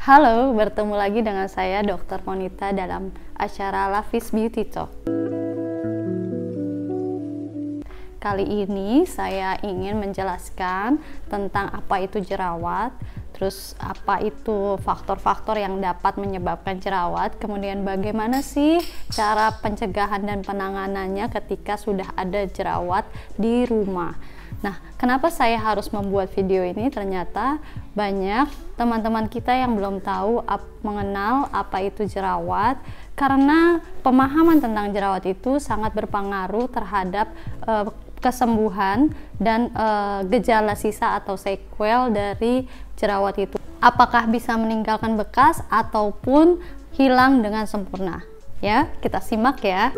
Halo, bertemu lagi dengan saya Dr. Monita dalam acara Lavis Beauty Talk. Kali ini saya ingin menjelaskan tentang apa itu jerawat, terus apa itu faktor-faktor yang dapat menyebabkan jerawat, kemudian bagaimana sih cara pencegahan dan penanganannya ketika sudah ada jerawat di rumah. Nah, kenapa saya harus membuat video ini? Ternyata banyak teman-teman kita yang belum tahu mengenal apa itu jerawat, karena pemahaman tentang jerawat itu sangat berpengaruh terhadap kesembuhan dan gejala sisa atau sequel dari jerawat itu. Apakah bisa meninggalkan bekas ataupun hilang dengan sempurna? Ya, kita simak ya.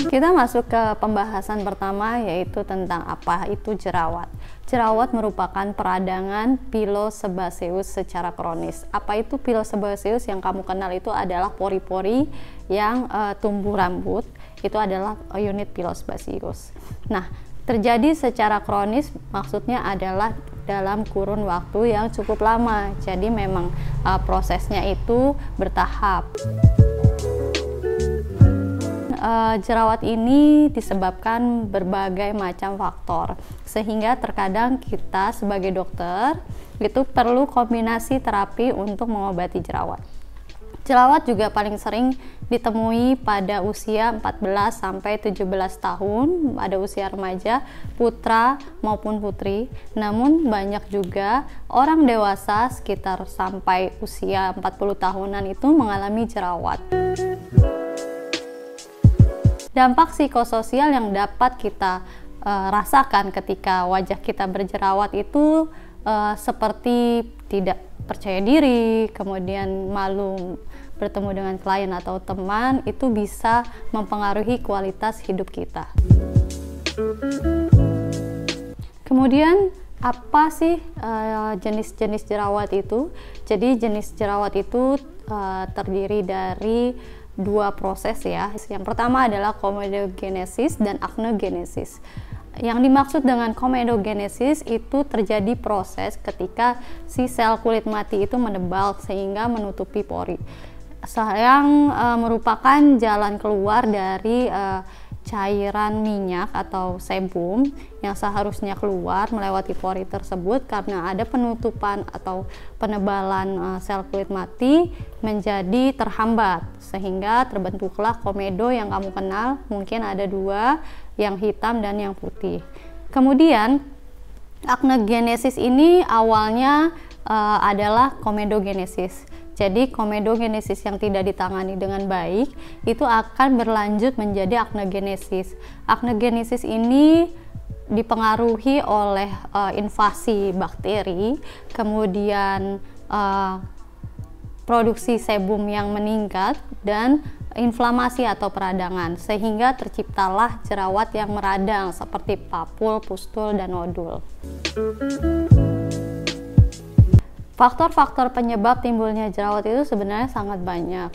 Kita masuk ke pembahasan pertama, yaitu tentang apa itu jerawat. Jerawat merupakan peradangan pilosebaceous secara kronis. Apa itu pilosebaceous? Yang kamu kenal itu adalah pori-pori yang tumbuh rambut. Itu adalah unit pilosebaceous. Nah, terjadi secara kronis maksudnya adalah dalam kurun waktu yang cukup lama. Jadi memang prosesnya itu bertahap. Jerawat ini disebabkan berbagai macam faktor, sehingga terkadang kita sebagai dokter itu perlu kombinasi terapi untuk mengobati jerawat. Jerawat juga paling sering ditemui pada usia 14 sampai 17 tahun, pada usia remaja, putra maupun putri. Namun banyak juga orang dewasa sekitar sampai usia 40 tahunan itu mengalami jerawat. Dampak psikososial yang dapat kita rasakan ketika wajah kita berjerawat itu seperti tidak percaya diri, kemudian malu bertemu dengan klien atau teman, itu bisa mempengaruhi kualitas hidup kita. Kemudian apa sih jenis-jenis jerawat itu? Jadi jenis jerawat itu terdiri dari dua proses ya. Yang pertama adalah komedogenesis dan acnogenesis. Yang dimaksud dengan komedogenesis itu terjadi proses ketika si sel kulit mati itu menebal sehingga menutupi pori, yang merupakan jalan keluar dari cairan minyak atau sebum yang seharusnya keluar melewati pori tersebut. Karena ada penutupan atau penebalan sel kulit mati menjadi terhambat, sehingga terbentuklah komedo yang kamu kenal. Mungkin ada dua, yang hitam dan yang putih. Kemudian acnogenesis ini awalnya adalah komedogenesis. Jadi komedogenesis yang tidak ditangani dengan baik itu akan berlanjut menjadi acnogenesis. Acnogenesis ini dipengaruhi oleh invasi bakteri, kemudian produksi sebum yang meningkat, dan inflamasi atau peradangan, sehingga terciptalah jerawat yang meradang seperti papul, pustul, dan nodul. Faktor-faktor penyebab timbulnya jerawat itu sebenarnya sangat banyak.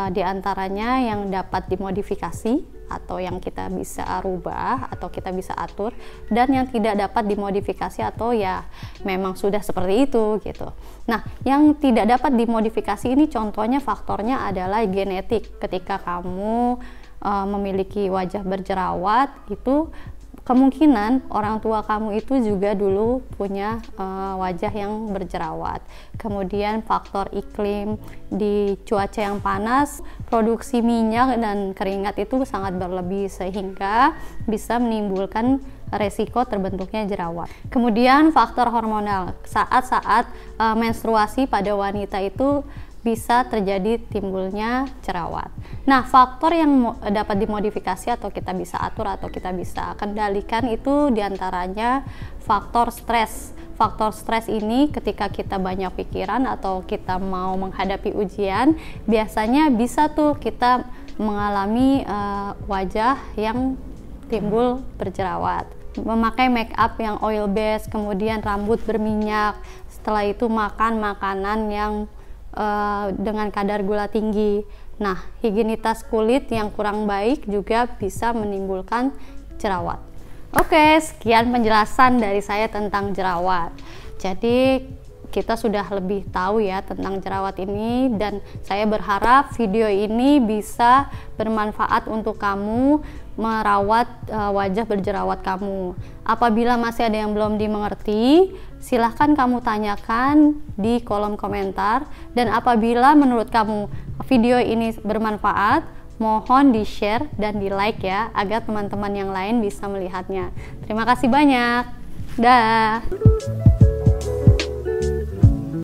Di antaranya yang dapat dimodifikasi atau yang kita bisa rubah atau kita bisa atur, dan yang tidak dapat dimodifikasi atau ya memang sudah seperti itu gitu. Nah, yang tidak dapat dimodifikasi ini contohnya faktornya adalah genetik. Ketika kamu memiliki wajah berjerawat, itu kemungkinan orang tua kamu itu juga dulu punya wajah yang berjerawat. Kemudian faktor iklim, di cuaca yang panas, produksi minyak dan keringat itu sangat berlebih sehingga bisa menimbulkan resiko terbentuknya jerawat. Kemudian faktor hormonal, saat-saat menstruasi pada wanita itu bisa terjadi timbulnya jerawat. Nah, faktor yang dapat dimodifikasi atau kita bisa atur atau kita bisa kendalikan itu diantaranya faktor stres. Faktor stres ini ketika kita banyak pikiran atau kita mau menghadapi ujian, biasanya bisa tuh kita mengalami wajah yang timbul berjerawat. Memakai make up yang oil based, kemudian rambut berminyak, setelah itu makan makanan yang dengan kadar gula tinggi. Nah, higienitas kulit yang kurang baik juga bisa menimbulkan jerawat. Oke, sekian penjelasan dari saya tentang jerawat. Jadi kita sudah lebih tahu ya tentang jerawat ini, dan saya berharap video ini bisa bermanfaat untuk kamu merawat wajah berjerawat kamu. Apabila masih ada yang belum dimengerti, silahkan kamu tanyakan di kolom komentar, dan apabila menurut kamu video ini bermanfaat, mohon di share dan di like ya, agar teman-teman yang lain bisa melihatnya. Terima kasih banyak. Dah.